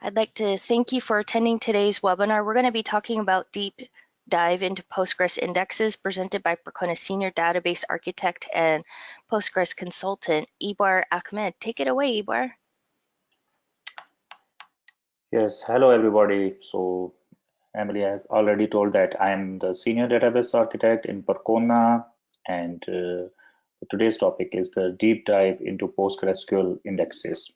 I'd like to thank you for attending today's webinar. We're going to be talking about deep dive into Postgres indexes presented by Percona Senior Database Architect and Postgres Consultant, Ibrar Ahmed. Take it away, Ibrar. Yes, hello everybody. So Emily has already told that I'm the Senior Database Architect in Percona, and today's topic is the deep dive into PostgreSQL indexes.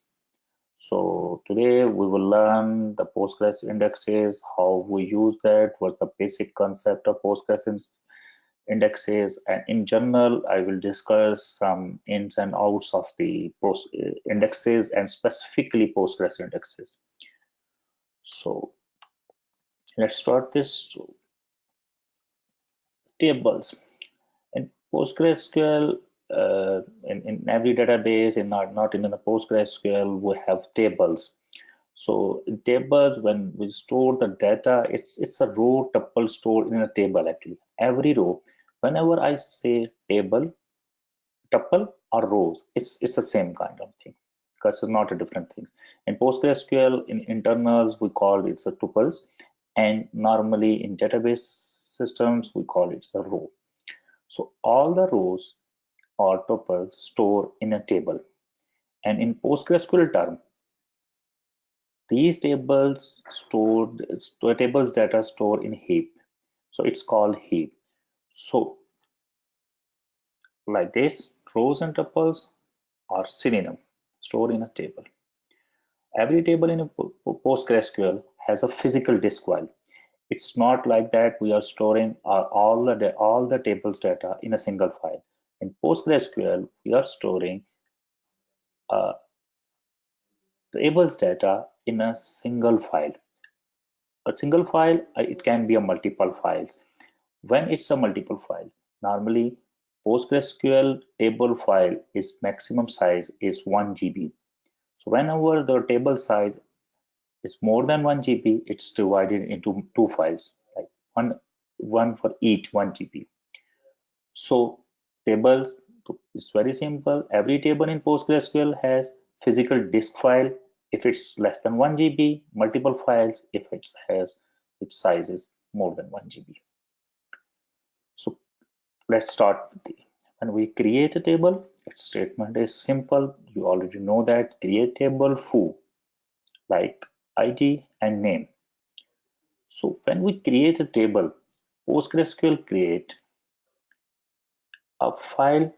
So today we will learn the Postgres indexes, how we use that, what the basic concept of Postgres indexes, and in general, I will discuss some ins and outs of the indexes and specifically Postgres indexes. So let's start this. So, tables in PostgreSQL. In every database, in not in the PostgreSQL, we have tables. So in tables, when we store the data, it's a row tuple stored in a table. Actually, every row, whenever I say table, tuple or rows, it's the same kind of thing because it's not a different thing. In PostgreSQL, in internals, we call it a tuples, and normally in database systems, we call it a row. So all the rows or tuples store in a table, and in PostgreSQL term, these tables tables data store in heap. So it's called heap. So like this, rows and tuples are synonym, stored in a table. Every table in a PostgreSQL has a physical disk file. It's not like that we are storing all the tables data in a single file. In PostgreSQL, we are storing tables data in a single file. A single file, it can be a multiple files. When it's a multiple file, normally PostgreSQL table file is maximum size is 1 GB. So whenever the table size is more than 1 GB, it's divided into two files, like one for each 1 GB. So tables is very simple. Every table in PostgreSQL has physical disk file if it's less than 1 GB, multiple files if it has its size is more than 1 GB. So let's start with when we create a table, its statement is simple. You already know that create table foo, like ID and name. So when we create a table, PostgreSQL create a file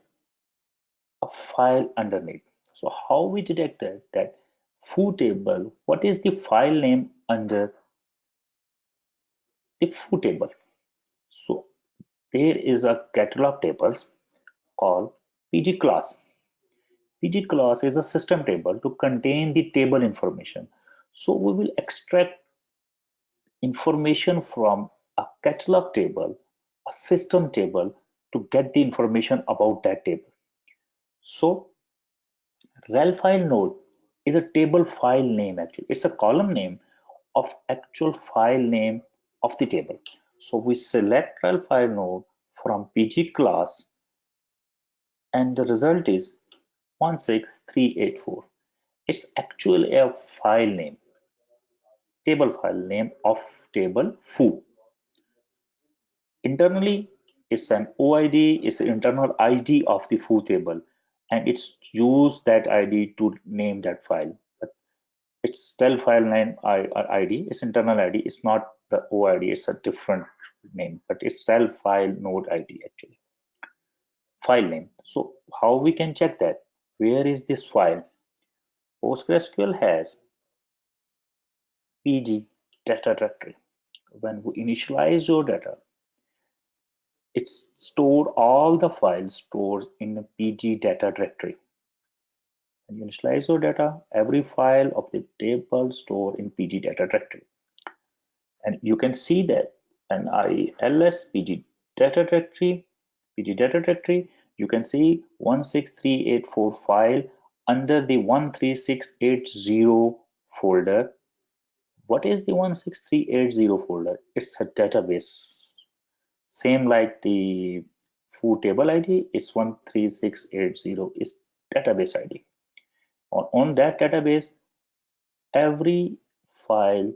underneath. So how we detected that foo table, what is the file name under the foo table? So there is a catalog tables called PG class. PG class is a system table to contain the table information. So we will extract information from a catalog table, a system table to get the information about that table. So rel file node is a table file name actually. It's a column name of actual file name of the table. So we select rel file node from PG class and the result is 16384. It's actually a file name, table file name of table foo. Internally, it's an OID, it's an internal ID of the foo table, and it's use that ID to name that file. But it's rel file name ID, it's internal ID, it's not the OID, it's a different name, but it's rel file node ID actually. File name. So how we can check that? Where is this file? PostgreSQL has PG data directory. When we initialize your data, it's stored all the files stored in a PG data directory. When you initialize your data, every file of the table stored in PG data directory. And you can see that when I ls PG data directory, you can see 16384 file under the 13680 folder. What is the 16380 folder? It's a database. Same like the foo table ID, it's 13680 is database ID. On that database, every file,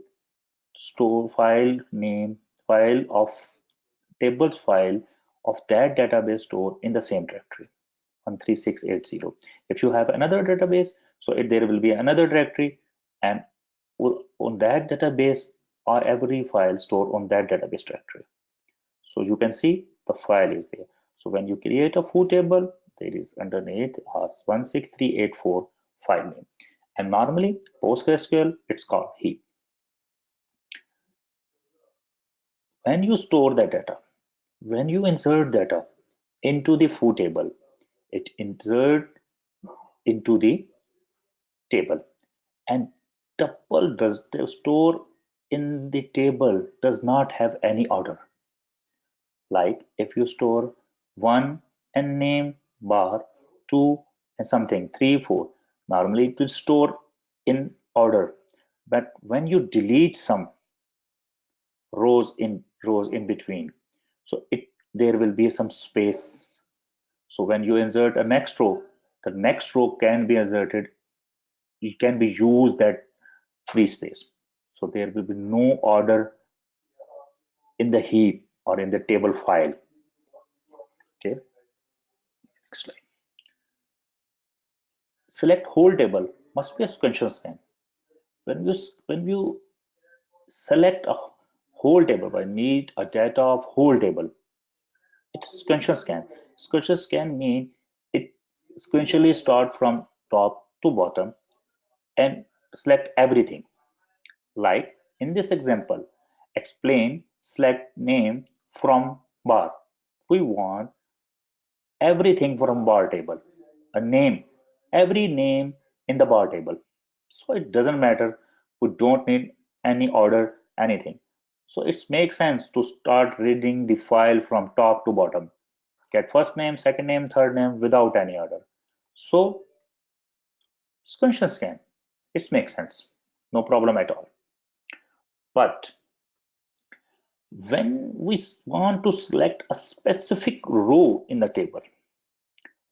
store file name, file of tables file of that database stored in the same directory 13680. If you have another database, so there will be another directory, and on that database are every file stored on that database directory. So you can see the file is there. So when you create a foo table, there is underneath as 16384 file name. And normally PostgreSQL, it's called heap. When you store the data, when you insert data into the foo table, it insert into the table, and tuple does the store in the table does not have any order. Like if you store 1 and name bar, 2 and something, 3, 4, normally it will store in order. But when you delete some rows in between, so there will be some space. So when you insert a next row, the next row can be inserted, it can be used that free space. So there will be no order in the heap or in the table file. Okay, next slide. Select whole table must be a sequential scan. When you select a whole table, I need a data of whole table, it's a sequential scan. Sequential scan mean it sequentially start from top to bottom and select everything. Like in this example, explain select name from bar. We want everything from bar table, a name, every name in the bar table. So it doesn't matter, we don't need any order, anything. So it makes sense to start reading the file from top to bottom. Get first name, second name, third name without any order. So sequential scan, it makes sense, no problem at all. But when we want to select a specific row in the table,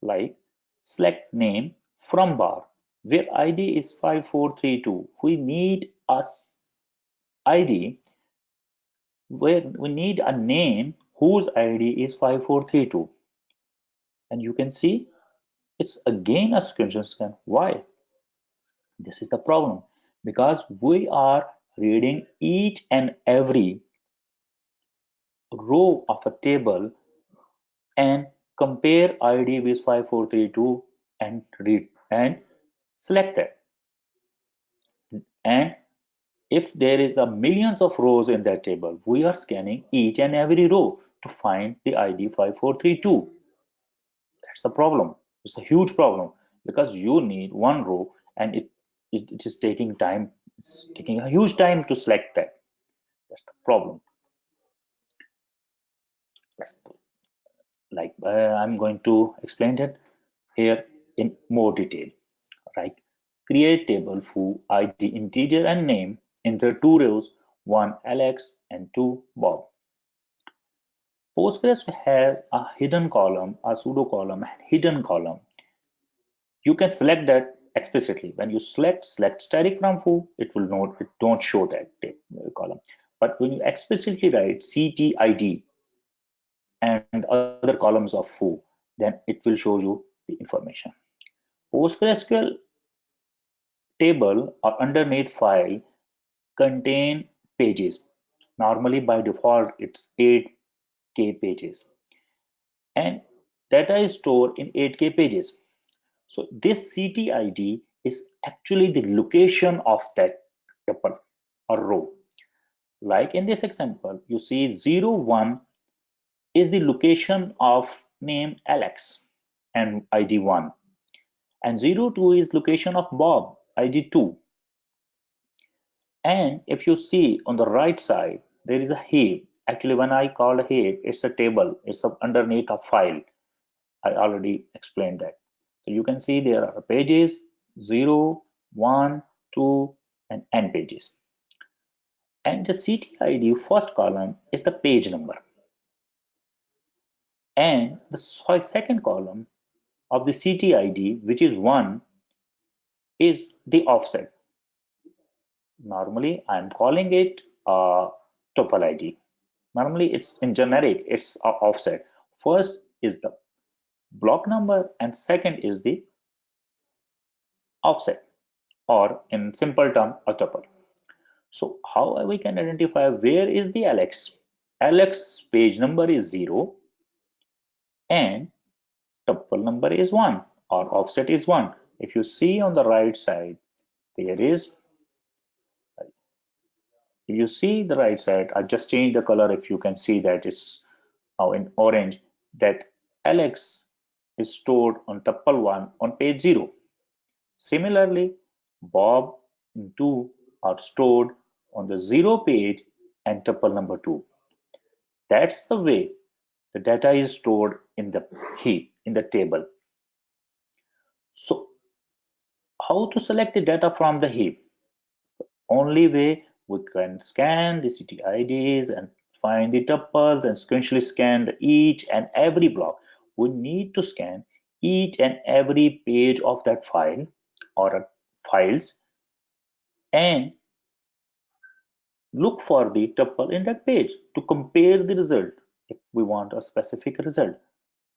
like select name from bar where ID is 5432, we need a ID where we need a name whose ID is 5432, and you can see it's again a sequential scan. Why? This is the problem, because we are reading each and every row of a table and compare ID with 5432 and read and select that. And if there is a millions of rows in that table, we are scanning each and every row to find the ID 5432. That's a problem. It's a huge problem because you need one row and it is taking time. It's taking a huge time to select that. That's the problem. Like I'm going to explain it here in more detail. Right? Create table foo ID integer and name. Insert two rows, one Alex and two Bob. Postgres has a hidden column, a pseudo column, and hidden column. You can select that explicitly. When you select static from foo, it don't show that column. But when you explicitly write ctid and other columns of foo, then it will show you the information. PostgreSQL table or underneath file contain pages. Normally by default it's 8K pages, and data is stored in 8K pages. So this CTID is actually the location of that tuple or row. Like in this example, you see 01 is the location of name Alex and ID 1, and 02 is location of Bob, ID 2. And if you see on the right side, there is a heap. Actually, when I call a heap, it's a table. It's underneath a file. I already explained that. So you can see there are pages 0, 1, 2, and n pages. And the CTID first column is the page number. And the second column of the CTID, which is 1, is the offset. Normally, I'm calling it tuple ID. Normally, it's in generic, it's offset. First is the block number and second is the offset, or in simple term, a tuple. So how we can identify where is the Alex? Alex page number is 0 and tuple number is 1 or offset is 1. If you see on the right side, there is, if you see the right side, I just changed the color. If you can see that it's now in orange, that Alex is stored on tuple 1 on page 0. Similarly, Bob and 2 are stored on the 0 page and tuple number 2. That's the way the data is stored in the heap, in the table. So how to select the data from the heap? Only way we can scan the city IDs and find the tuples and sequentially scan each and every block. We need to scan each and every page of that file or files and look for the tuple in that page to compare the result if we want a specific result.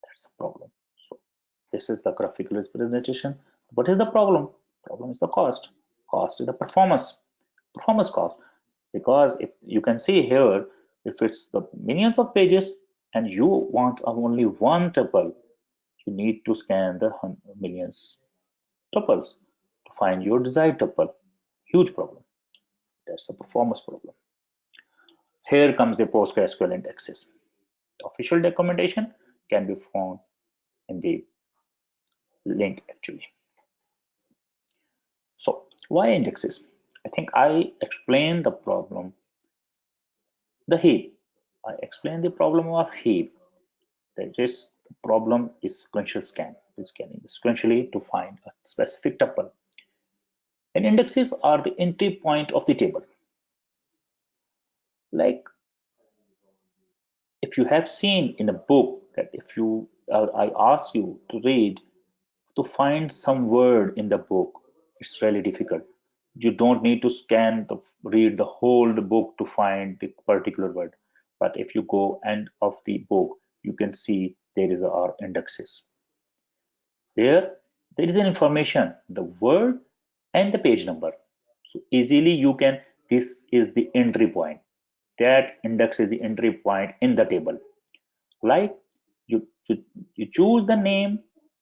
That's the problem. So this is the graphical representation. What is the problem? Problem is the cost. Cost is the performance cost. Because if you can see here, if it's the millions of pages and you want only one tuple, you need to scan the millions tuples to find your desired tuple. Huge problem. That's the performance problem. Here comes the PostgreSQL indexes. The official documentation can be found in the link actually. So why indexes? I think I explained the problem, the heap. I explained the problem of heap. That is, the problem is sequential scan. We're scanning sequentially to find a specific tuple. And indexes are the entry point of the table. Like if you have seen in a book that if you, I ask you to read to find some word in the book, it's really difficult. You don't need to read the whole book to find the particular word. But if you go end of the book, you can see there is our indexes. There is an information, the word and the page number. So easily you can, this is the entry point. That index is the entry point in the table. Like you choose the name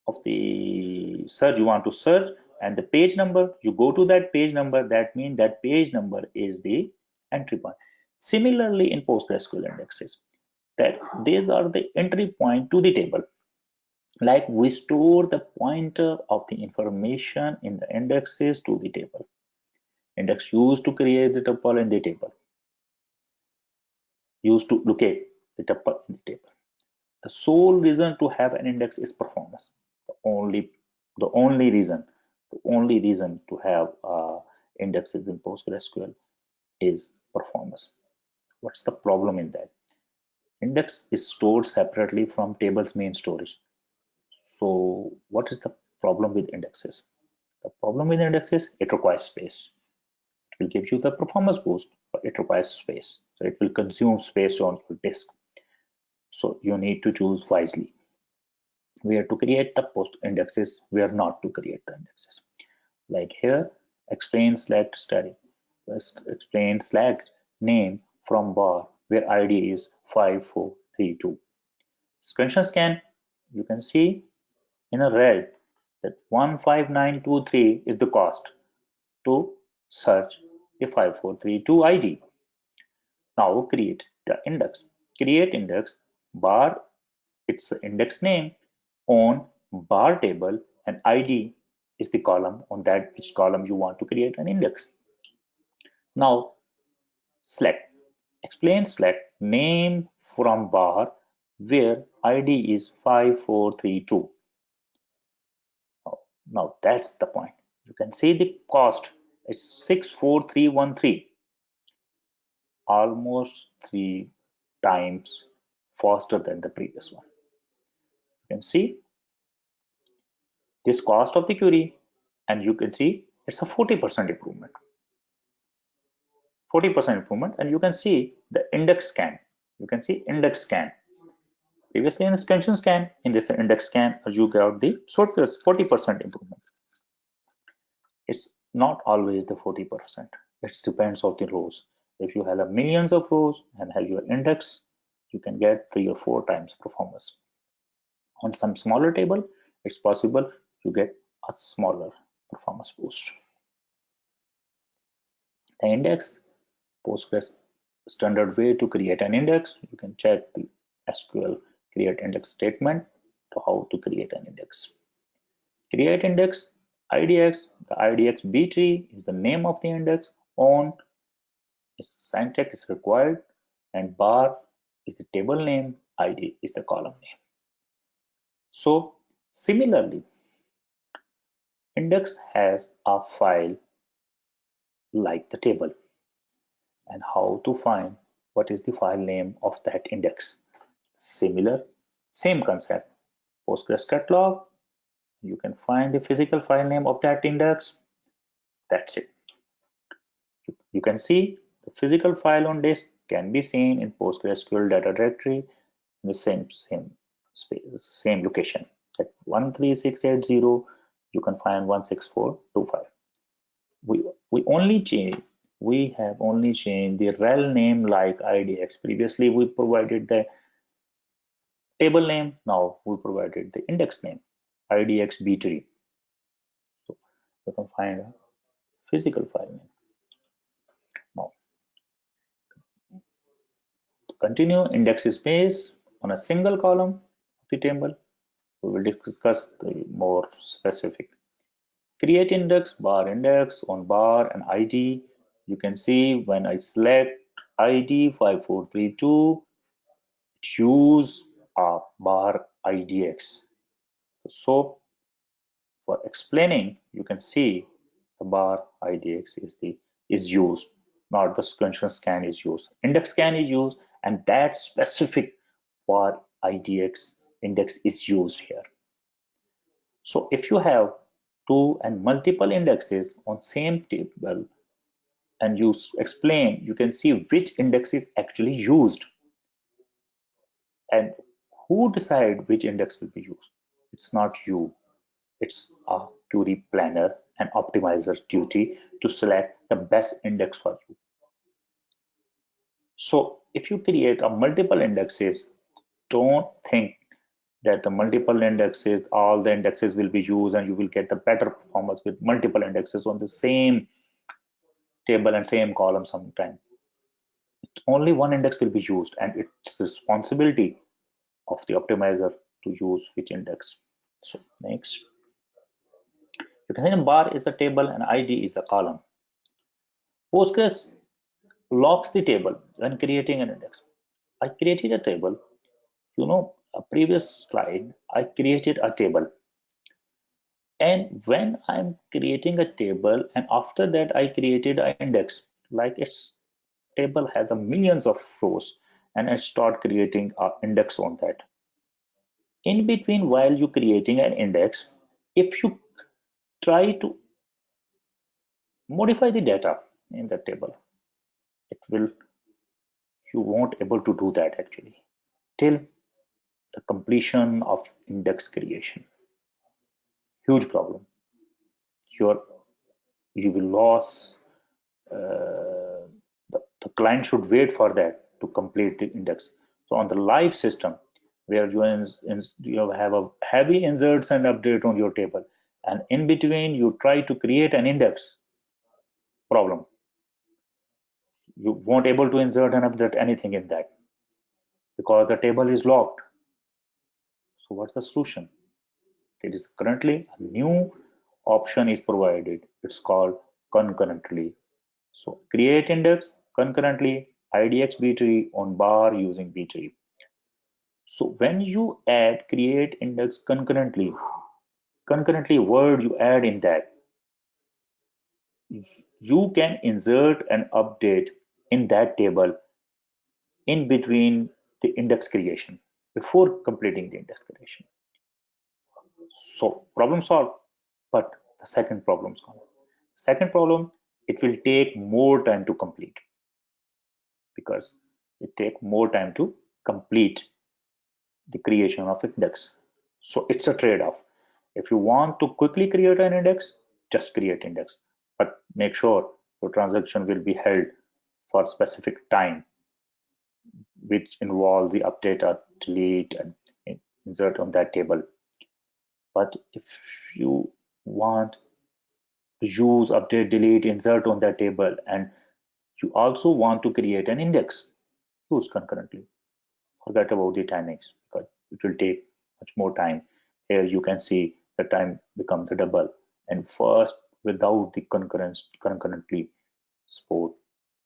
of the search you want to search and the page number, you go to that page number, that means that page number is the entry point. Similarly in PostgreSQL indexes, that these are the entry point to the table. Like we store the pointer of the information in the indexes to the table. Index used to create the tuple in the table, used to locate the tuple in the table. The sole reason to have an index is performance. The only reason, to have indexes in PostgreSQL is performance. What's the problem in that? Index is stored separately from table's main storage. So what is the problem with indexes? The problem with indexes, it requires space. It will give you the performance boost, but it requires space. So it will consume space on your disk. So you need to choose wisely where to create the post indexes, where not to create the indexes. Like here, explain select study. Let's explain select name from bar where ID is 5432. Sequential scan, you can see in a red that 15923 is the cost to search the 5432 ID. Now create the index. Create index bar, its index name on bar table and ID is the column on that which column you want to create an index. Now select, explain select name from bar where ID is 5432. Now that's the point. You can see the cost is 64313, almost 3 times faster than the previous one. You can see this cost of the query and you can see it's a 40% improvement. 40% improvement, and you can see the index scan. You can see index scan. Previously in extension scan, in this index scan, you got the 40% improvement. It's not always the 40%. It depends on the rows. If you have millions of rows and have your index, you can get 3 or 4 times performance. On some smaller table, it's possible to get a smaller performance boost. The index, Postgres standard way to create an index. You can check the SQL create index statement to how to create an index. Create index IDX. The IDX B tree is the name of the index. On is syntax is required, and bar is the table name. ID is the column name. So similarly, index has a file like the table, and how to find what is the file name of that index. Similar, same concept. Postgres catalog, you can find the physical file name of that index. That's it. You can see the physical file on disk can be seen in PostgreSQL data directory in the same space, same location. At 13680, you can find 16425. We have only changed the rel name like IDX. Previously, we provided the table name. Now we provided the index name, IDX B3. So you can find a physical file name. Now, to continue, index is based on a single column of the table. We will discuss the more specific. Create index, bar index on bar and ID. You can see when I select ID 5432, choose a bar IDX. So for explaining, you can see the bar IDX is used, not the sequential scan is used. Index scan is used, and that specific bar IDX index is used here. So if you have two and multiple indexes on same table and you explain, you can see which index is actually used and who decide which index will be used. It's not you. It's a query planner and optimizer's duty to select the best index for you. So if you create a multiple indexes, don't think that the multiple indexes, all the indexes will be used and you will get the better performance with multiple indexes on the same table and same column sometime. Only one index will be used, and it's the responsibility of the optimizer to use which index. So next, you can see bar is the table and ID is the column. Postgres locks the table when creating an index. I created a table, a previous slide, I created a table. And when I'm creating a table, and after that I created an index, like its table has a millions of rows, and I start creating an index on that. In between, while you creating an index, if you try to modify the data in the table, you won't able to do that actually till the completion of index creation. Huge problem. You will lose. The client should wait for that to complete the index. So on the live system, where you have a heavy inserts and update on your table, and in between you try to create an index, problem. You won't able to insert and update anything in that because the table is locked. So what's the solution? There is currently a new option is provided. It's called concurrently. So create index concurrently IDX B-tree on bar using B-tree. So when you add create index concurrently word you add in that, you can insert and update in that table in between the index creation before completing the index creation. So problem solved, but the second problem is gone. Second problem, it will take more time to complete. because it takes more time to complete the creation of index. So it's a trade-off. If you want to quickly create an index, just create index, but make sure your transaction will be held for specific time, which involve the update or delete and insert on that table. But if you want to use update, delete, insert on that table, and you also want to create an index, use concurrently. Forget about the timings because it will take much more time. Here you can see the time becomes the double. And first, without the concurrently support,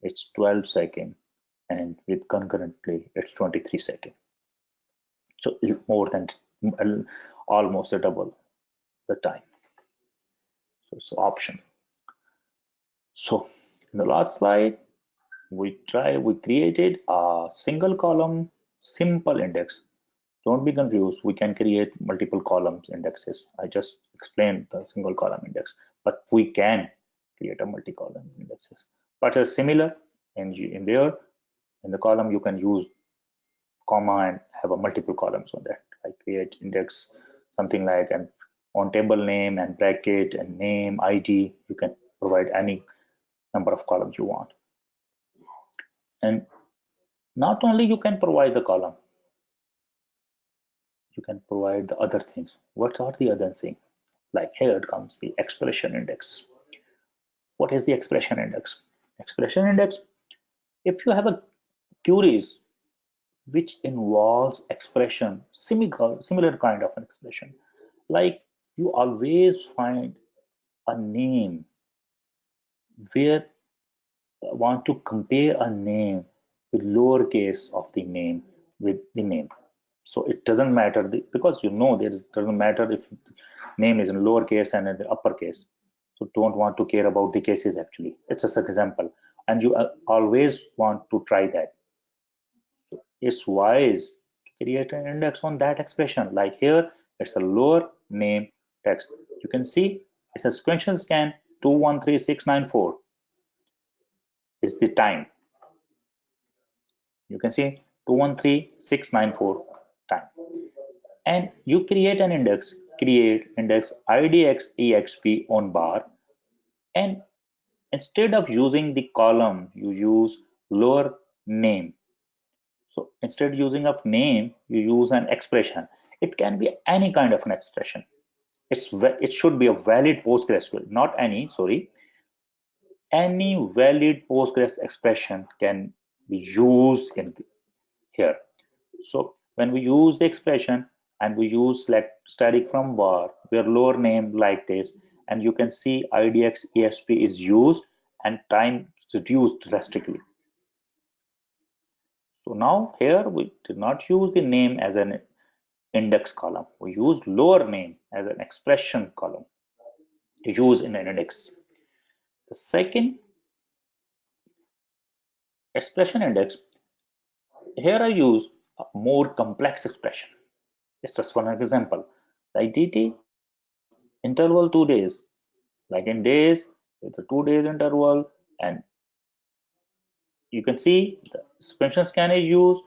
it's 12 seconds, and with concurrently, it's 23 seconds. So more than almost a double the time. So it's an option. So in the last slide, we created a single column simple index. Don't be confused. We can create multiple columns indexes. I just explained the single column index, but we can create a multi-column indexes. But it's similar in there, in the column you can use comma and have a multiple columns on that. I create index something like an on table name and bracket and name ID. You can provide any number of columns you want. And not only you can provide the column, you can provide the other things. What are the other things? Like here it comes the expression index. What is the expression index? Expression index, if you have a queries which involves expression, similar kind of an expression, like you always find a name where want to compare a name with lowercase of the name with the name. So it doesn't matter because doesn't matter if name is in lowercase and in the uppercase. So don't want to care about the cases actually. It's just an example, and you always want to try that. So it's wise to create an index on that expression. Like here, it's a lower name text. You can see it's a sequential scan 213694 is the time. You can see 213694 time. And you create an index, create index idxexp on bar, and instead of using the column, you use lower name. So instead using of name, you use an expression. It can be any kind of an expression. It should be a valid PostgreSQL, not any, sorry. Any valid Postgres expression can be used in here. So when we use the expression and we use select static from var, where lower name like this, and you can see idx esp is used and time reduced drastically. So now here we did not use the name as an index column. We use lower name as an expression column to use in an index. The second expression index, here I use a more complex expression. It's just one example. Like dt interval 2 days, like in days, it's a 2 days interval, and you can see the suspension scan is used.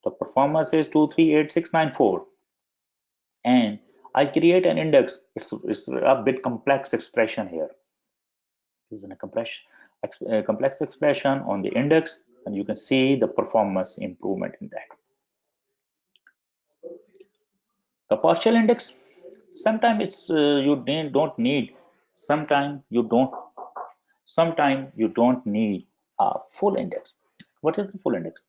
The performance is 238694, and I create an index. It's a bit complex expression here. Using a complex expression on the index, and you can see the performance improvement in that. The partial index, sometimes it's don't need. Sometimes you don't need a full index. What is the full index?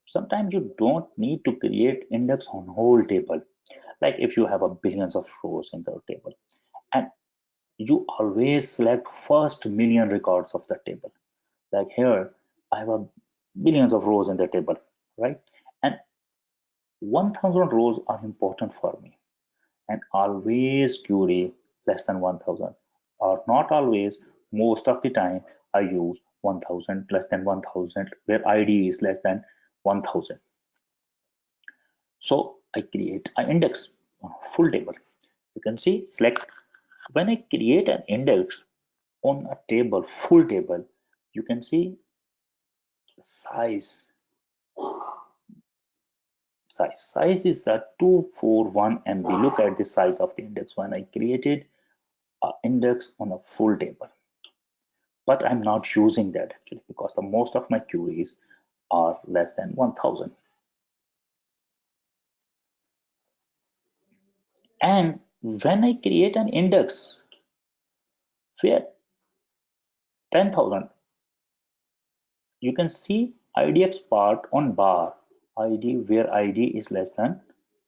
Sometimes you don't need to create index on whole table. Like if you have a billions of rows in the table, and you always select first million records of the table. Like here, I have a billions of rows in the table, right? And 1000 rows are important for me, and always query less than 1000, or not always. Most of the time I use 1000, less than 1000, where id is less than 1000. So I create an index on a full table. You can see select. When I create an index on a table, full table, you can see Size. Size is that 241 MB. Look at the size of the index when I created an index on a full table. But I'm not using that actually because the most of my queries are less than 1000. And when I create an index where 10,000, you can see IDX part on bar ID where ID is less than.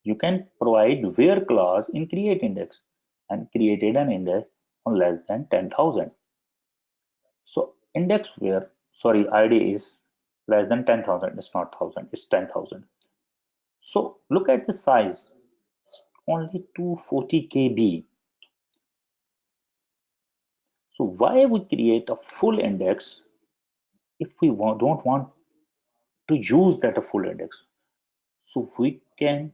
You can provide where clause in create index and created an index on less than 10,000. So index where, sorry, ID is less than 10,000. It's not 1,000, it's 10,000. So look at the size, it's only 240 KB. So why we create a full index if we don't want to use that a full index? So we can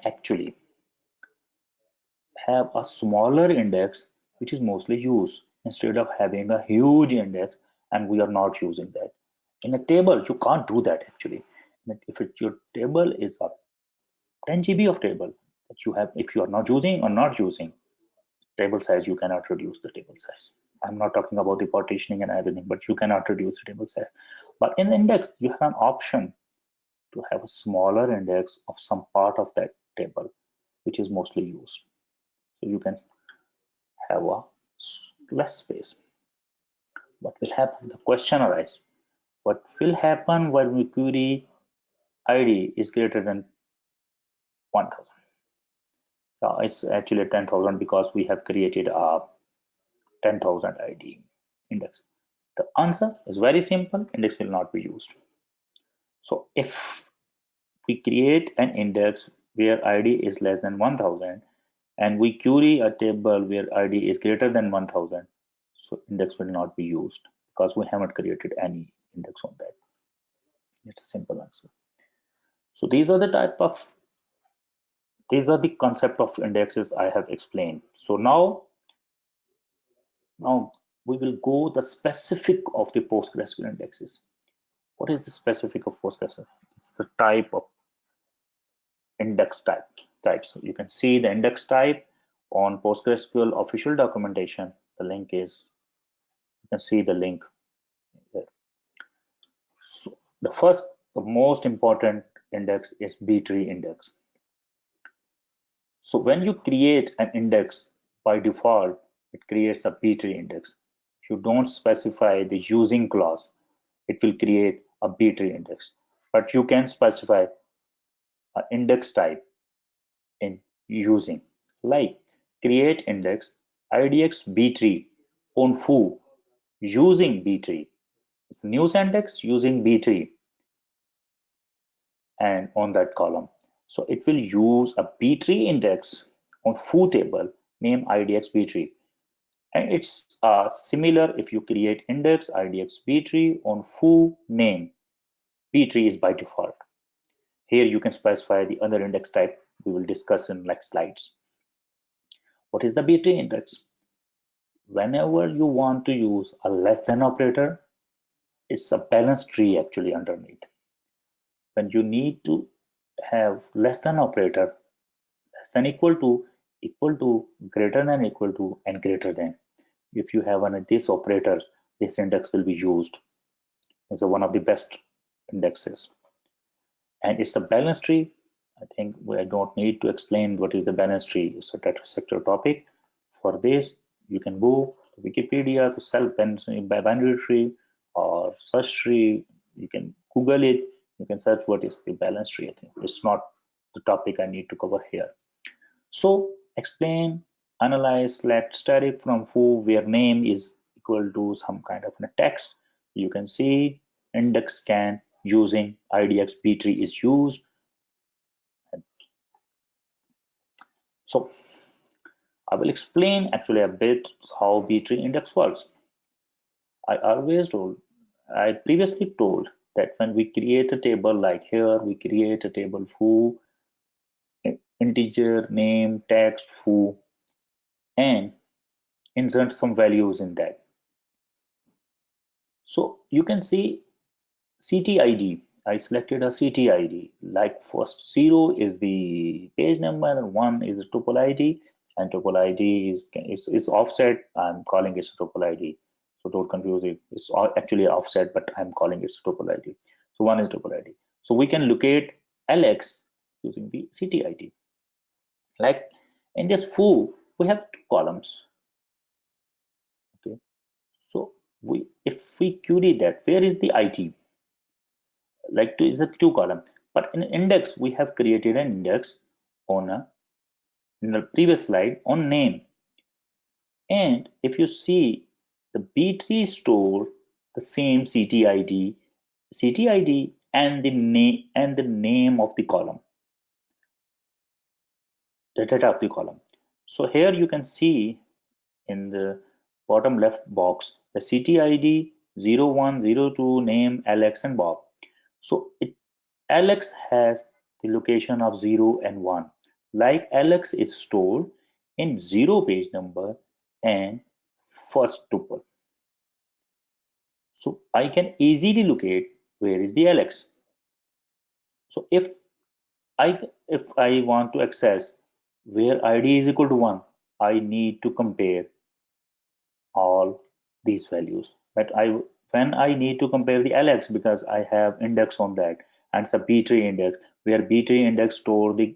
actually have a smaller index which is mostly used instead of having a huge index, and we are not using that. In a table, you can't do that actually. If your table is a 10 GB of table that you have, if you are not using table size, you cannot reduce the table size. I'm not talking about the partitioning and everything, but you cannot reduce the table size. But in the index, you have an option to have a smaller index of some part of that table, which is mostly used. So you can have a less space. What will happen? The question arises. What will happen when we query ID is greater than 1000? It's actually 10,000 because we have created a 10,000 ID index. The answer is very simple. Index will not be used. So if we create an index where ID is less than 1000 and we query a table where ID is greater than 1000, so index will not be used because we haven't created any index on that. It's a simple answer. So these are the concept of indexes I have explained. So now we will go the specific of the PostgreSQL indexes. What is the specific of PostgreSQL? It's the type of index type. So you can see the index type on PostgreSQL official documentation. The link is, you can see the link there. So the most important index is B-tree index. So when you create an index, by default, it creates a B-tree index. If you don't specify the using clause, it will create a B-tree index. But you can specify an index type in using, like create index idx b3 on foo using b3. It's new syntax using b3 and on that column. So it will use a b3 index on foo table name idx b3. And it's similar if you create index idx b3 on foo name. B3 is by default. Here you can specify the other index type we will discuss in next slides. What is the B-tree index? Whenever you want to use a less than operator, it's a balanced tree actually underneath. When you need to have less than operator, less than equal to, greater than equal to, and greater than. If you have one of these operators, this index will be used. It's one of the best indexes. And it's a balanced tree. I think I don't need to explain what is the balanced tree. It's a data structure topic. For this, you can go to Wikipedia to self-binary tree or search tree. You can Google it. You can search what is the balanced tree. I think it's not the topic I need to cover here. So explain, analyze, select static from foo where name is equal to some kind of a text. You can see index scan using idx b3 is used. So I will explain actually a bit how B-tree index works. I previously told that when we create a table like here, we create a table foo, integer, name, text, foo, and insert some values in that. So you can see CTID. I selected a CTID. Like first 0 is the page number and 1 is the tuple ID, and tuple ID is offset. I'm calling it tuple ID. So don't confuse it. It's actually offset, but I'm calling it tuple ID. So 1 is tuple ID. So we can locate LX using the CTID. Like in this foo, we have two columns. Okay. So if we query that, where is the IT? Like is a two column, but in index we have created an index on a in the previous slide on name. And if you see, the b-tree store the same ctid and the name of the column, the data of the column. So here you can see in the bottom left box the ctid 0102 name Alex and Bob. So Alex has the location of 0 and 1. Like Alex is stored in 0 page number and first tuple. So I can easily locate where is the Alex. So if I want to access where ID is equal to 1, I need to compare all these values. But when I need to compare the Alex, because I have index on that, and it's a b-tree index, where b-tree index store the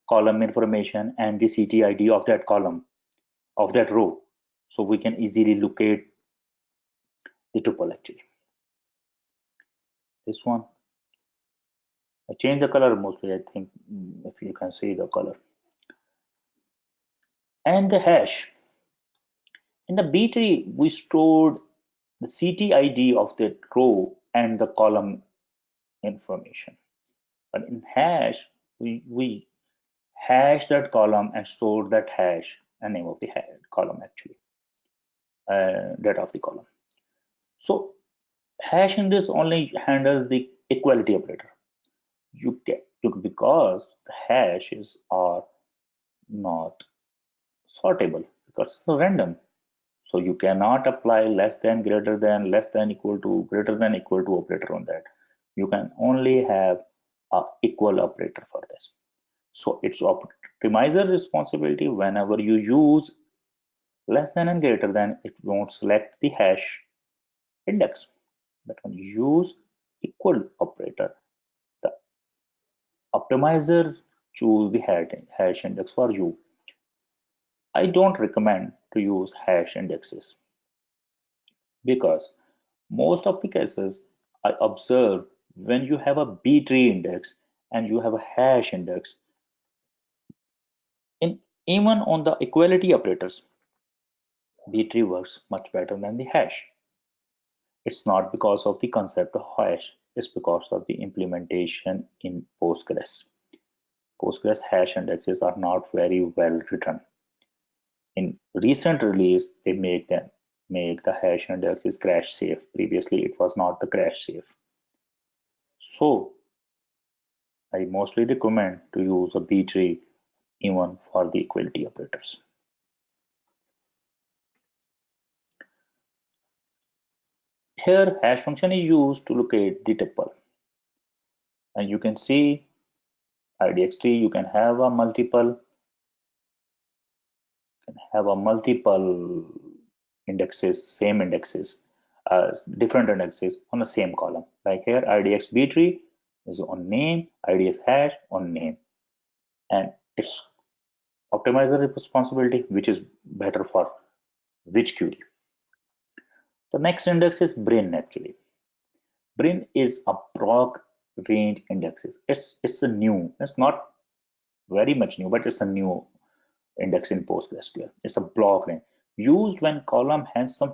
column information and the CTID of that column, of that row. So we can easily locate the tuple actually. This one, I change the color mostly, I think, if you can see the color. And the hash. In the b-tree, we stored the CTID of the row and the column information. But in hash, we hash that column and store that hash and name of the column actually, data of the column. So hash index only handles the equality operator. Because the hashes are not sortable because it's random. So you cannot apply less than, greater than, less than, equal to, greater than, equal to operator on that. You can only have a equal operator for this. So it's optimizer responsibility. Whenever you use less than and greater than, it won't select the hash index. But when you use equal operator, the optimizer choose the hash index for you. I don't recommend to use hash indexes because most of the cases I observe, when you have a b-tree index and you have a hash index, in even on the equality operators, b-tree works much better than the hash. It's not because of the concept of hash, it's because of the implementation in Postgres. Postgres hash indexes are not very well written. In recent release, they make the hash indexes crash safe. Previously, it was not the crash safe. So I mostly recommend to use a B-tree even for the equality operators. Here, hash function is used to locate the tuple. And you can see IDX tree, you can have a multiple indexes, same indexes, different indexes on the same column. Like here, IDX B tree is on name, IDX hash on name, and it's optimizer responsibility, which is better for which query. The next index is Brin actually. Brin is a block range indexes. It's a new, it's not very much new, but it's a new index in PostgreSQL. It's a block range used when column has some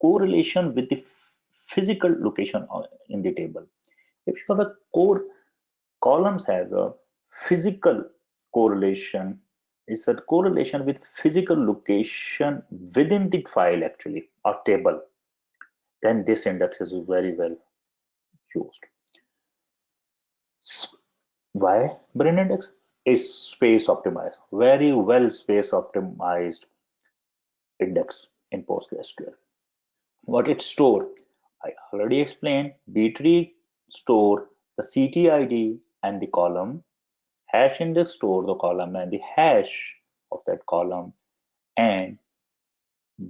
correlation with the physical location in the table. If you have a core columns has a physical correlation, it's a correlation with physical location within the file actually or table, then this index is very well used. Why brain index is space optimized, very well space optimized index in PostgreSQL. What it store? already explained, B-tree store the CTID and the column, hash index store the column and the hash of that column, and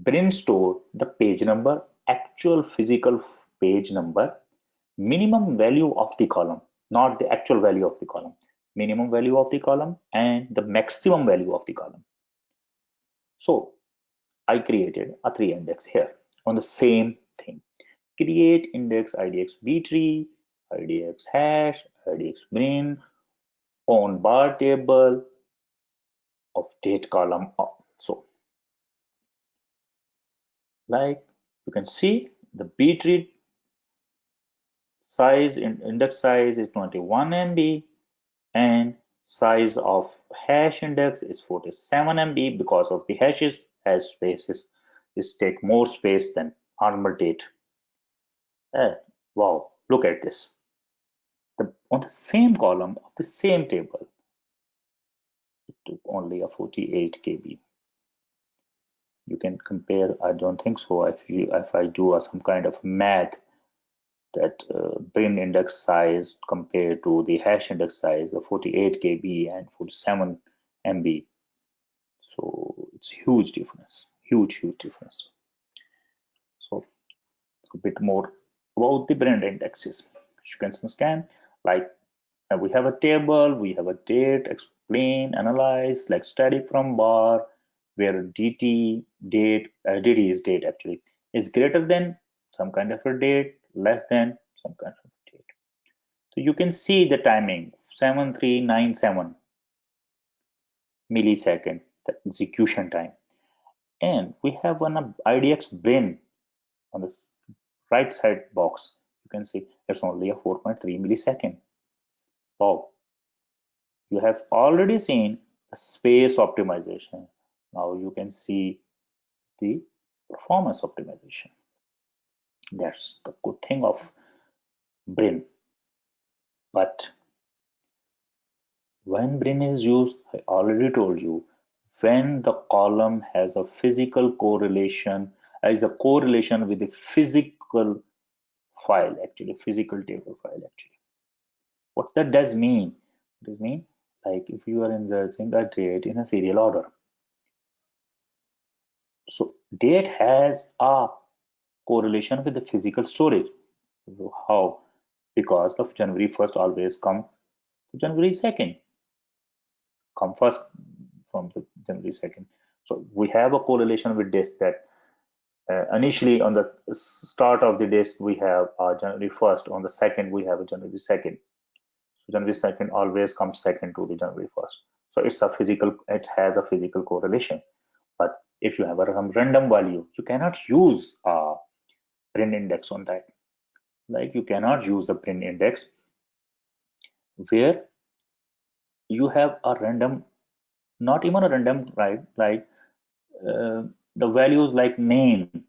bin store the page number, actual physical page number, minimum value of the column, not the actual value of the column, minimum value of the column and the maximum value of the column. So I created a three index here on the same thing. Create index IDX B-tree, IDX hash, IDX bin on bar table of date column. So like you can see the B-tree size in index size is 21 MB and size of hash index is 47 MB because of the hashes has spaces is take more space than normal date. Wow, look at this. On the same column of the same table, it took only a 48 KB. You can compare, I don't think so, if I do some kind of math that bin index size compared to the hash index size of 48 KB and 47 MB. So it's huge difference, huge difference. So a bit more about the brand indexes. You can scan like we have a table, we have a date, explain, analyze, like study from bar, where dt date, dt is date actually, is greater than some kind of a date, less than some kind of a date. So you can see the timing 7397 millisecond, the execution time. And we have an IDX bin on the right side box. You can see it's only a 4.3 millisecond. Wow. You have already seen the space optimization. Now you can see the performance optimization. That's the good thing of Brin. But when Brin is used, I already told you, when the column has a physical correlation, is a correlation with the physical file, actually, physical table file, actually. What that does mean? It does mean like if you are inserting a date in a serial order. So date has a correlation with the physical storage. How? Because of January 1st always come to January 2nd. Come first from the January 2nd. So we have a correlation with this that initially on the start of the disk we have January 1st, on the second we have a January 2nd. So January 2nd always comes second to the January 1st. So it's a physical, it has a physical correlation. But if you have a random value, you cannot use a print index on that. Like you cannot use the print index where you have a random, not even a random, right? Like the values like name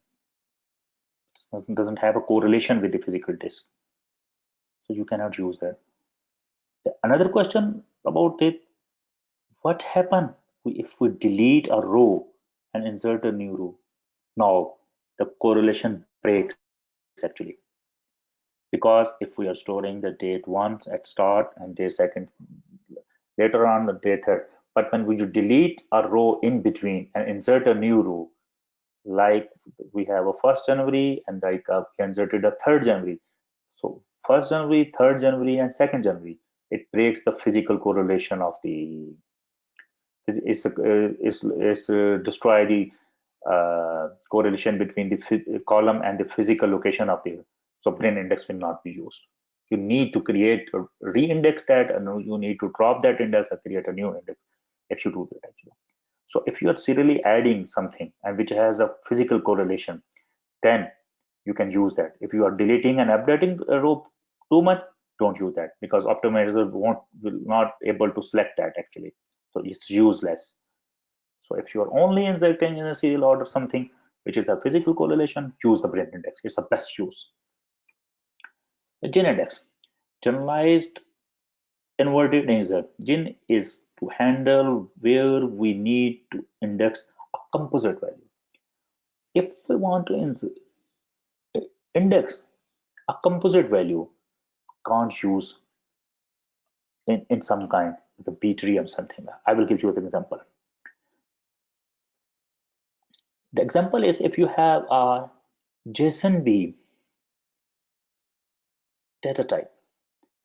doesn't have a correlation with the physical disk. So you cannot use that. Another question about it, what happen if we delete a row and insert a new row? Now the correlation breaks actually. Because if we are storing the date once at start and day second later on the day third, but when we delete a row in between and insert a new row, like we have a 1st January and like we inserted a 3rd January. So 1st January, 3rd January and 2nd January, it breaks the physical correlation of the, destroy the correlation between the column and the physical location of the, so brain index will not be used. You need to create re-index that, and you need to drop that index and create a new index if you do that actually. So if you are serially adding something and which has a physical correlation, then you can use that. If you are deleting and updating a row too much, don't use that because optimizer will not able to select that actually. So it's useless. So if you are only inserting in a serial order something which is a physical correlation, use the brain index. It's the best use. The GIN index, generalized inverted insert. GIN is to handle where we need to index a composite value. If we want to index A composite value can't use in some kind, the B tree or something. I will give you an example. The example is if you have a JSON-B data type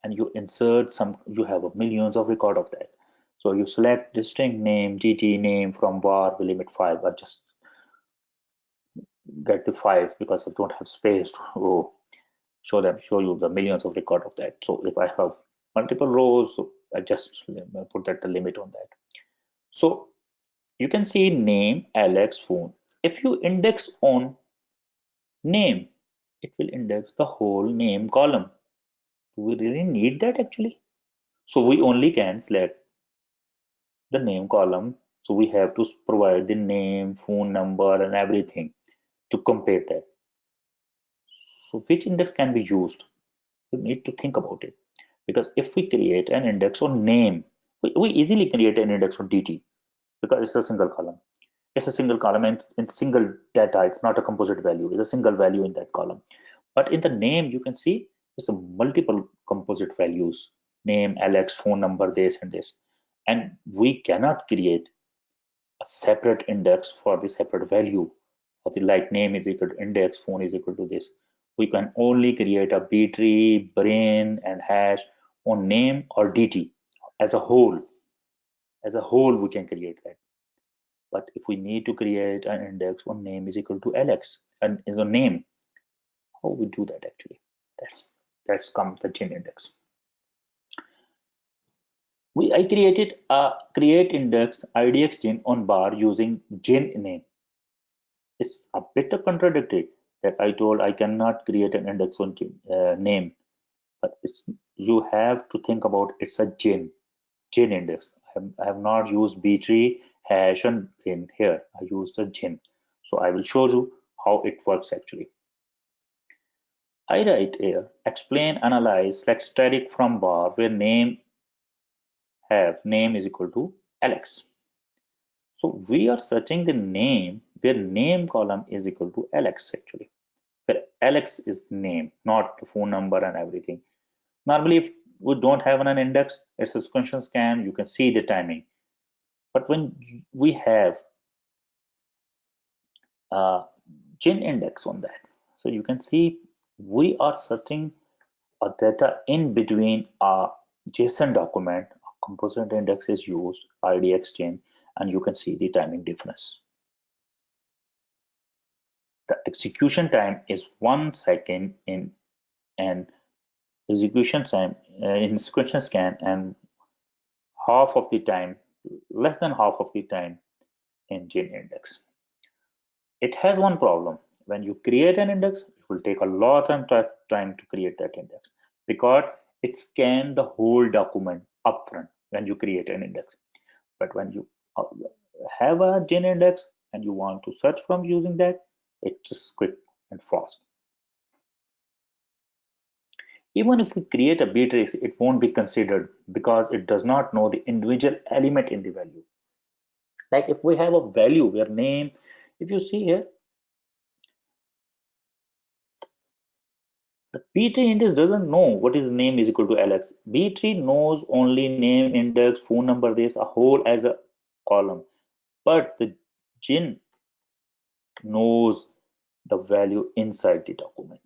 and you insert some, you have a millions of record of that. So you select distinct name, DT name from var, we limit 5, but just get the 5 because I don't have space to show you the millions of record of that. So if I have multiple rows, so I just put that the limit on that. So you can see name, Alex, phone. If you index on name, it will index the whole name column. Do we really need that actually? So we only can select the name column. So we have to provide the name, phone number, and everything to compare that. So which index can be used? We need to think about it. Because if we create an index on name, we easily create an index on DT because it's a single column. It's a single column and in single data. It's not a composite value. It's a single value in that column. But in the name, you can see it's a multiple composite values. Name, Alex, phone number, this and this. And we cannot create a separate index for the separate value. Or the like name is equal to index, phone is equal to this. We can only create a B tree, brain, and hash on name or DT as a whole. As a whole, we can create that. But if we need to create an index on name is equal to Alex and is a name, how we do that actually? That's come the gin index. I created a create index IDX gin on bar using gin name. It's a bit contradictory that I told I cannot create an index on name, but it's you have to think about it's a gin index. I have not used B-tree, hash, and bin here. I used a gin. So I will show you how it works actually. I write here explain, analyze, select static from bar where name is equal to Alex. So we are searching the name where name column is equal to Alex actually. Where Alex is the name, not the phone number and everything. Normally, if we don't have an index, it's a sequential scan, you can see the timing. But when we have a gin index on that, so you can see we are searching a data in between a JSON document, a composite index is used, IDX chain, and you can see the timing difference. The execution time is 1 second in an execution time in sequential scan and half of the time, less than half of the time in gin index. It has one problem. When you create an index, it will take a lot of time to create that index because it scans the whole document upfront when you create an index. But when you have a gin index and you want to search from using that, it's just quick and fast. Even if we create a B trace, it won't be considered because it does not know the individual element in the value. Like if we have a value where name, if you see here, the B-tree index doesn't know what is name is equal to Alex. B-tree knows only name, index, phone number, this a whole as a column. But the gin knows the value inside the document.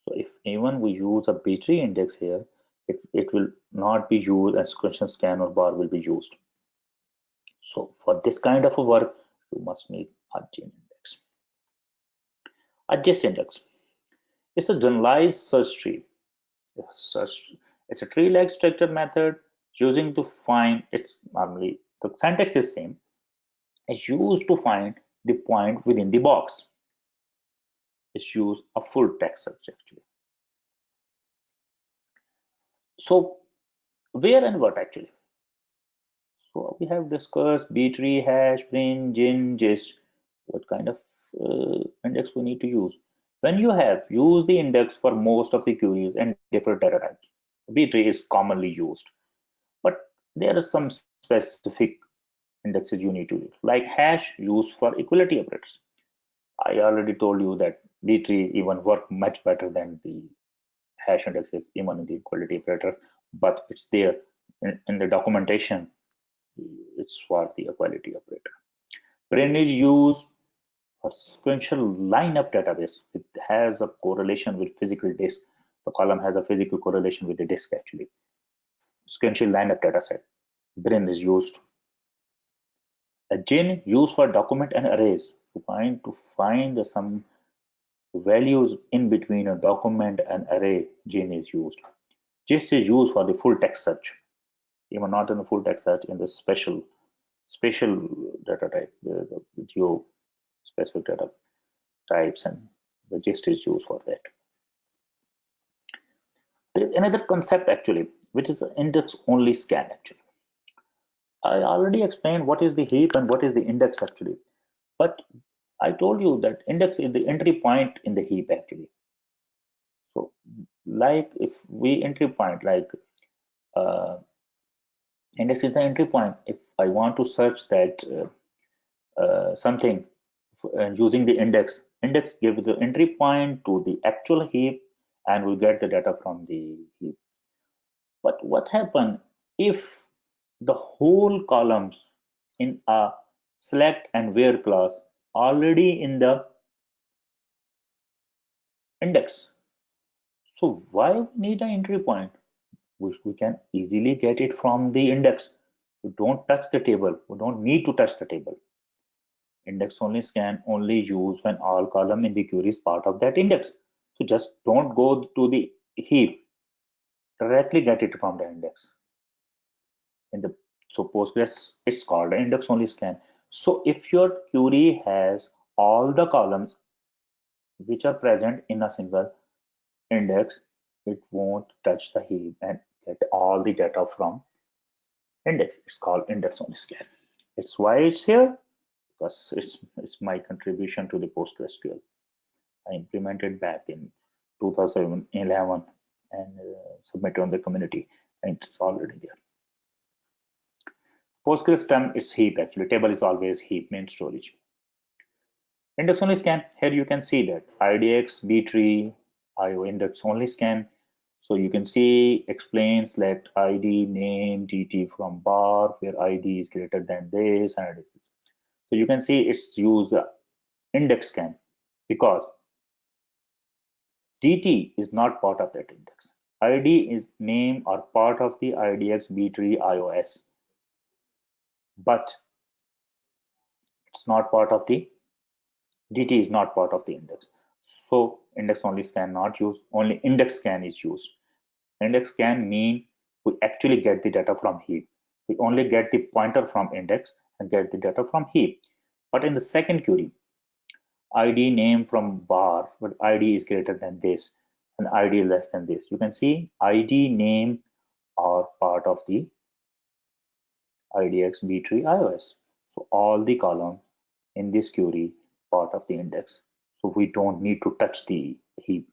So if even we use a B-tree index here, it will not be used as question scan or bar will be used. So for this kind of a work, you must need a gin index. A gist index. It's a generalized search tree. It's a tree-like structure method using to find it's normally the syntax is same. It's used to find the point within the box. It's used a full text search actually. So where and what actually? So we have discussed B-tree, hash, print, gin, gist. What kind of index we need to use? When you have used the index for most of the queries and different data types, B-tree is commonly used. But there are some specific indexes you need to use, like hash used for equality operators. I already told you that B-tree even work much better than the hash indexes, even in the equality operator, but it's there in the documentation. It's for the equality operator. Brain is used for sequential lineup database. It has a correlation with physical disk. The column has a physical correlation with the disk actually. Sequential lineup dataset. Brain is used. A gin used for document and arrays to find some values in between a document and array. Gin is used. Gist is used for the full text search. Even not in the full text search, in the special data type, the geo specific data types, and the gist is used for that. There is another concept actually, which is index only scan actually. I already explained what is the heap and what is the index actually, but I told you that index is the entry point in the heap actually. So like if we entry point, like uh, index is the entry point. If I want to search that something using the index gives the entry point to the actual heap, and we get the data from the heap. But what happens if the whole columns in a select and where class already in the index? So why we need an entry point, which we can easily get it from the index? We don't touch the table. We don't need to touch the table. Index only scan only use when all column in the query is part of that index. So just don't go to the heap. Directly get it from the index. In the so Postgres, it's called an index only scan. So if your query has all the columns which are present in a single index, it won't touch the heap and get all the data from index. It's called index only scan. It's why it's here, because it's my contribution to the PostgreSQL. I implemented back in 2011 and submitted on the community, and it's already there. Postgres term is heap actually. Table is always heap main storage. Index only scan. Here you can see that IDX, B-tree, IO index only scan. So you can see explain select ID name DT from bar where ID is greater than this and it is. So you can see it's used the index scan because DT is not part of that index. ID is name or part of the IDX B-tree iOS, but it's not part of the DT is not part of the index. So index only scan not used, only index scan is used. Index scan mean we actually get the data from heap. We only get the pointer from index and get the data from heap. But in the second query, ID name from bar, but ID is greater than this and ID less than this. You can see ID name are part of the IDX B-tree iOS. So all the column in this query part of the index. So we don't need to touch the heap.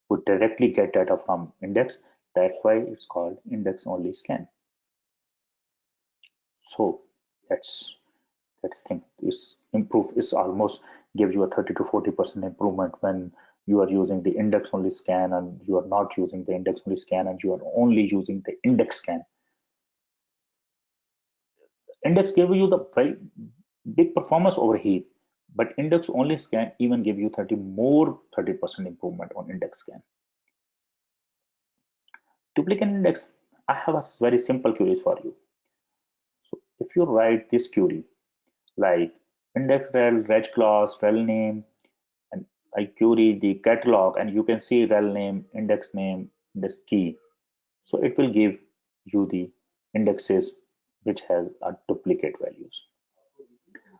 We directly get data from index. That's why it's called index only scan. So that's thing is improve is almost gives you a 30 to 40% improvement when you are using the index only scan and you are not using the index only scan and you are only using the index scan. Index give you the very big performance over heap, but index only scan even give you 30% improvement on index scan. Duplicate index, I have a very simple query for you. So if you write this query like index reg class, rel name, and I query the catalog and you can see rel name, index key. So it will give you the indexes which has a duplicate values.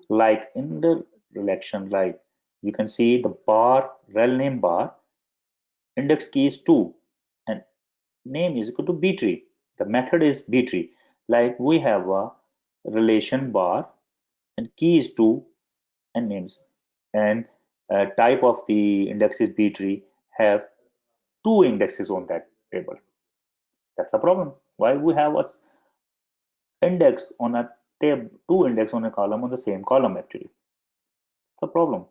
Like in the election, like you can see the bar, rel name bar, index key is 2 and name is equal to B-tree. The method is B-tree. Like we have a relation bar and key is 2 and names and type of the index is B-tree have 2 indexes on that table. That's a problem. Why we have a index on a table, 2 index on a column on the same column actually. It's a problem.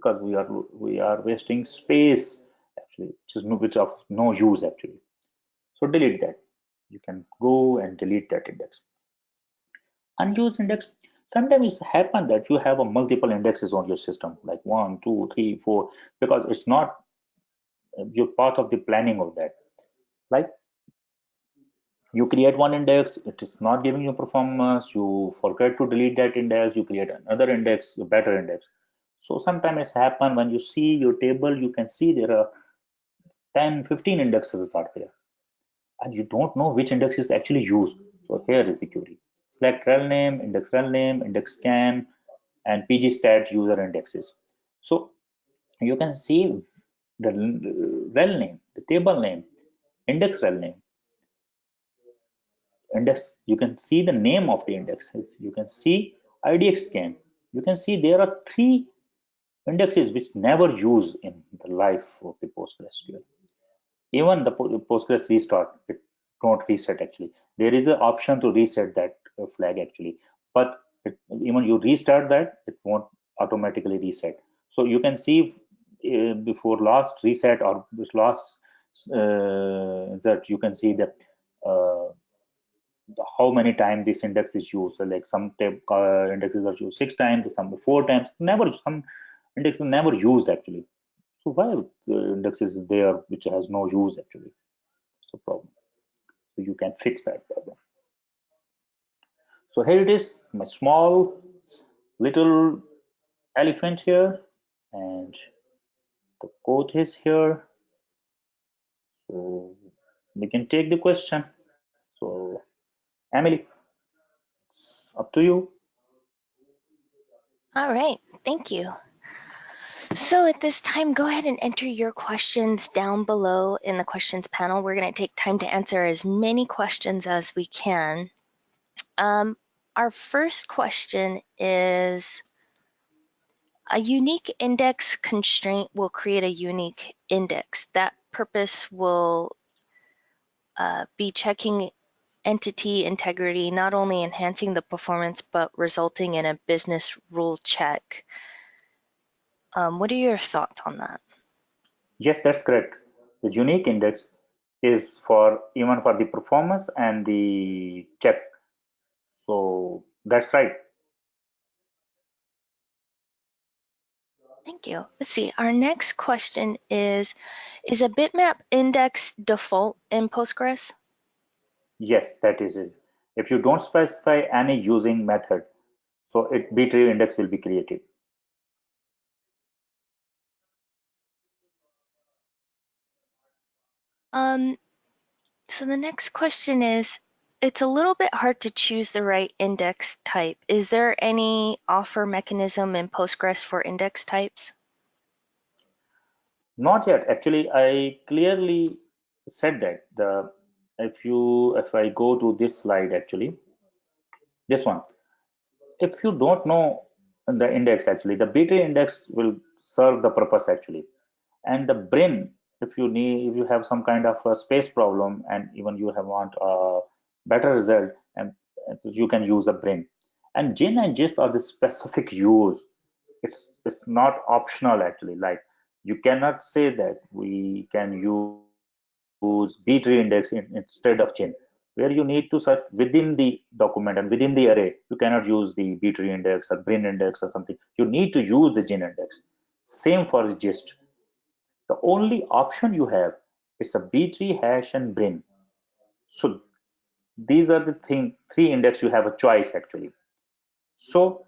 because we are wasting space actually, which of no use actually. So delete that. You can go and delete that index. Unused index. Sometimes it happens that you have a multiple indexes on your system, like 1, 2, 3, 4, because it's not you're part of the planning of that. Like you create one index, it is not giving you performance, you forget to delete that index, you create another index, a better index. So sometimes it's happen when you see your table, you can see there are 10, 15 indexes are there, and you don't know which index is actually used. So here is the query. Select rel name, index scan, and pgstat user indexes. So you can see the rel name, the table name, index rel name, index. You can see the name of the index. You can see idx scan. You can see there are three indexes which never use in the life of the PostgreSQL. Even the Postgres restart, it don't reset actually. There is an option to reset that flag actually, but even you restart that, it won't automatically reset. So you can see before last reset or this last insert, you can see that uh, how many times this index is used. So like some indexes are used 6 times, some 4 times. Never, some indexes never used actually. So why the index is there which has no use actually? It's a problem. So you can fix that problem. So here it is, my small little elephant here, and the code is here. So we can take the question. So Emily, it's up to you. All right, thank you. So at this time, go ahead and enter your questions down below in the questions panel. We're going to take time to answer as many questions as we can. Our first question is, a unique index constraint will create a unique index. That purpose will be checking entity integrity, not only enhancing the performance, but resulting in a business rule check. What are your thoughts on that? Yes, that's correct. The unique index is for even for the performance and the check. So that's right. Thank you. Let's see. Our next question is a bitmap index default in Postgres? Yes, that is it. If you don't specify any using method, so it B-tree index will be created. Um, so the next question is, it's a little bit hard to choose the right index type. Is there any offer mechanism in Postgres for index types? Not yet. Actually, I clearly said that the if I go to this slide actually, this one, if you don't know the index actually, the B-tree index will serve the purpose actually. And the brin, if you have some kind of a space problem and even you have want a better result, and you can use a brin. And gin and gist are the specific use. It's not optional actually. Like you cannot say that we can use B-tree index instead of gin, where you need to search within the document and within the array. You cannot use the B-tree index or brin index or something. You need to use the gin index. Same for the gist. The only option you have is a B-tree hash and brin. So these are the three index you have a choice actually. So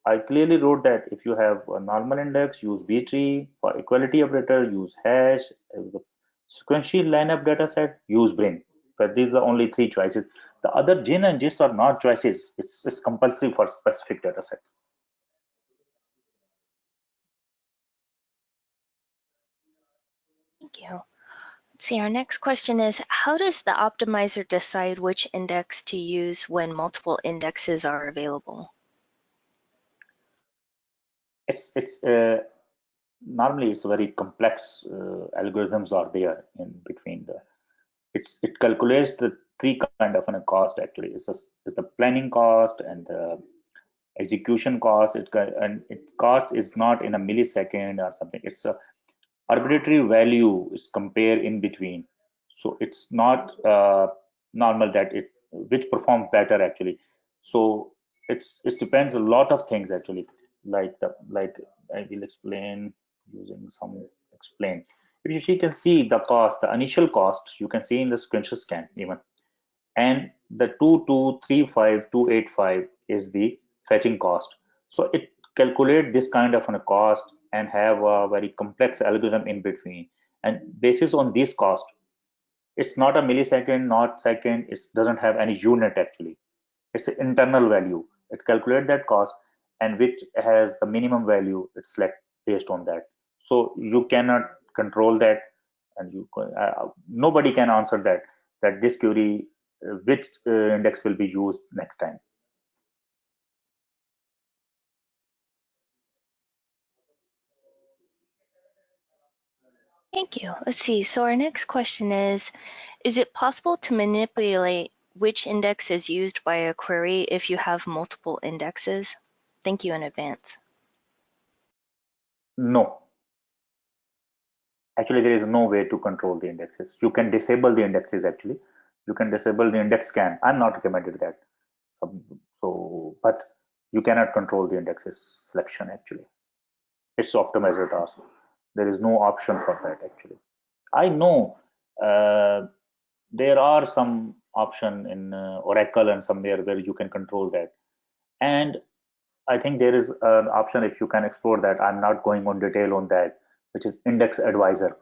I clearly wrote that if you have a normal index, use B-tree. For equality operator, use hash. If the sequential lineup data set, use brin. But these are only three choices. The other gin and gist are not choices. It's compulsory for specific data set. Thank you. Let's see, our next question is, how does the optimizer decide which index to use when multiple indexes are available? It's normally it's very complex algorithms are there in between the it calculates the three kind of a cost actually. It's the planning cost and the execution cost, and it cost is not in a millisecond or something. It's a arbitrary value is compared in between. So it's not normal that it which performs better actually. So it depends a lot of things actually. Like I will explain using some explain. If you can see the cost, the initial cost, you can see in the screenshot scan even, and the 2235285 is the fetching cost. So it calculate this kind of a cost and have a very complex algorithm in between, and basis on this cost, it's not a millisecond, not second, it doesn't have any unit actually. It's an internal value. It calculates that cost, and which has the minimum value, it's select based on that. So you cannot control that, and nobody can answer that this query, which index will be used next time. Thank you. Let's see. So our next question is it possible to manipulate which index is used by a query if you have multiple indexes? Thank you in advance. No, actually there is no way to control the indexes. You can disable the indexes actually. You can disable the index scan. I'm not recommended that. But you cannot control the indexes selection actually. It's optimizer task. There is no option for that actually. I know there are some option in Oracle and somewhere where you can control that. And I think there is an option if you can explore that. I'm not going on detail on that, which is Index Advisor.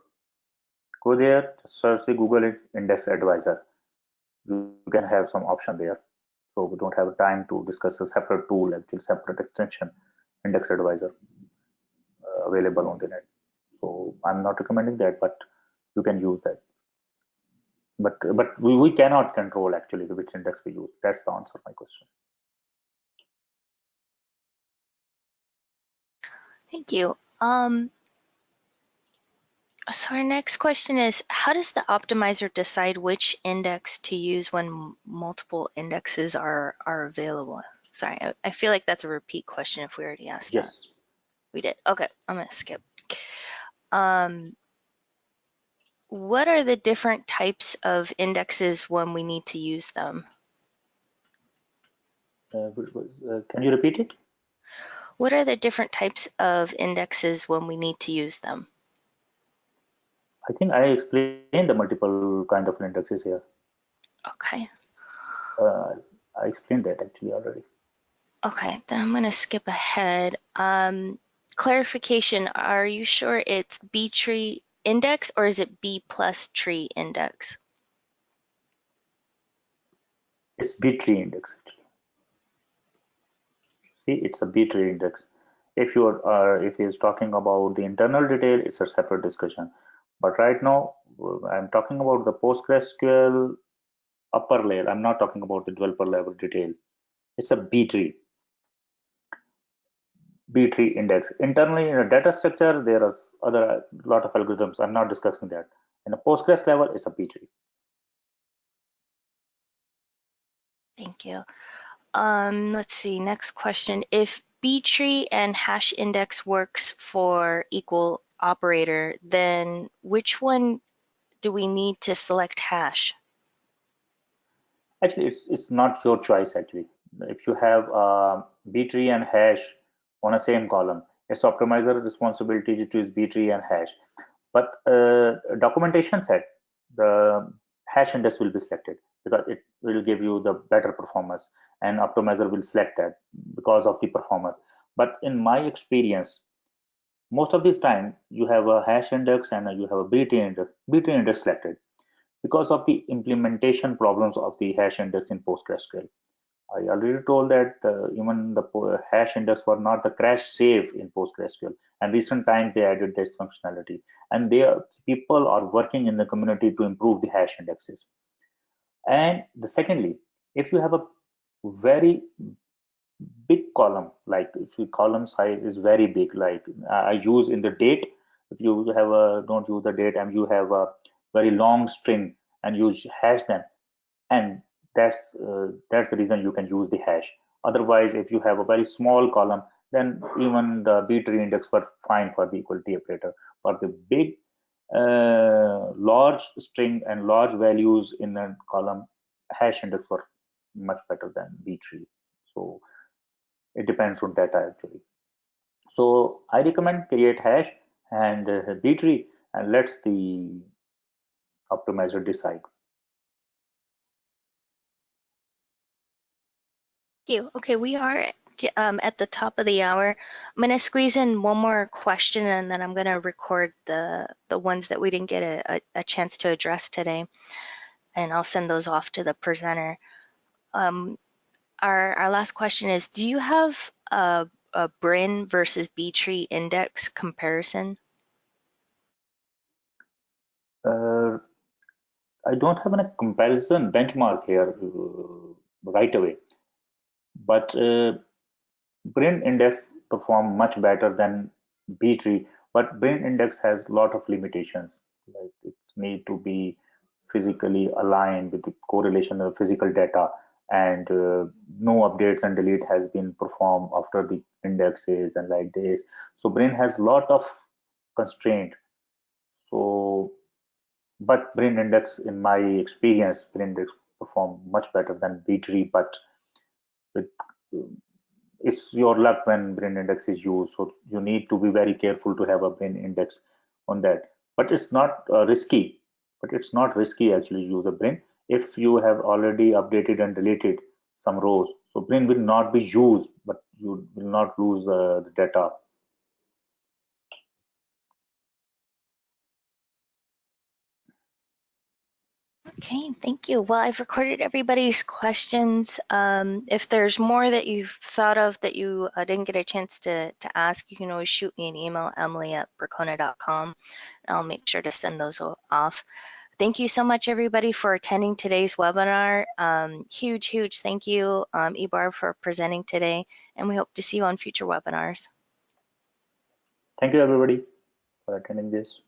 Go there, just search the Google it, Index Advisor. You can have some option there. So we don't have time to discuss a separate tool, actually separate extension, Index Advisor available on the net. So I'm not recommending that, but you can use that. But we cannot control actually which index we use. That's the answer to my question. Thank you. So our next question is, how does the optimizer decide which index to use when multiple indexes are available? Sorry, I feel like that's a repeat question if we already asked that. Yes. We did. Okay, I'm gonna skip. Um, what are the different types of indexes when we need to use them? Can you repeat it? What are the different types of indexes when we need to use them? I think I explained the multiple kind of indexes here. Okay. Uh, I explained that actually already. Okay, then I'm gonna skip ahead. Clarification, are you sure it's B tree index or is it B plus tree index? It's B-tree index actually. See, it's a B-tree index. If he's talking about the internal detail, it's a separate discussion. But right now, I'm talking about the PostgreSQL upper layer. I'm not talking about the developer level detail. It's a B tree index. Internally in a data structure, there are other lot of algorithms. I'm not discussing that. In a Postgres level, it's a B tree. Thank you. Let's see, next question. If B tree and hash index works for equal operator, then which one do we need to select hash? Actually, it's not your choice actually. If you have B tree and hash on a same column, it's optimizer responsibility to choose B tree and hash. But documentation said the hash index will be selected because it will give you the better performance, and optimizer will select that because of the performance. But in my experience, most of this time you have a hash index and you have a B tree index selected because of the implementation problems of the hash index in PostgreSQL. I already told that even the hash index were not the crash safe in PostgreSQL, and recent times they added this functionality. And people are working in the community to improve the hash indexes. And secondly, if you have a very big column, like if your column size is very big, like I use in the date, if you have a don't use the date and you have a very long string and you hash them, and that's the reason you can use the hash. Otherwise, if you have a very small column, then even the B-tree index were fine for the equality operator. For the big, large string and large values in a column, hash index were much better than B-tree. So it depends on data actually. So I recommend create hash and B-tree and let's the optimizer decide. Thank you. Okay, we are at the top of the hour. I'm going to squeeze in one more question and then I'm going to record the ones that we didn't get a chance to address today. And I'll send those off to the presenter. Um, our last question is, do you have a Brin versus B-tree index comparison? Uh, I don't have a comparison benchmark here right away, but Brain Index perform much better than B-tree, but Brain Index has a lot of limitations. Like it need to be physically aligned with the correlation of physical data, and no updates and delete has been performed after the indexes and like this. So Brain has a lot of constraint. So, but Brain Index, in my experience, Brain Index perform much better than B-tree, but with it's your luck when brain index is used, so you need to be very careful to have a brain index on that. But it's not risky, but it's not risky actually use a brain if you have already updated and deleted some rows, so brain will not be used, but you will not lose the data. Okay, thank you. Well, I've recorded everybody's questions. If there's more that you've thought of that you didn't get a chance to ask, you can always shoot me an email, emily@percona.com. I'll make sure to send those off. Thank you so much, everybody, for attending today's webinar. Huge thank you, Ibrar, for presenting today, and we hope to see you on future webinars. Thank you everybody for attending this.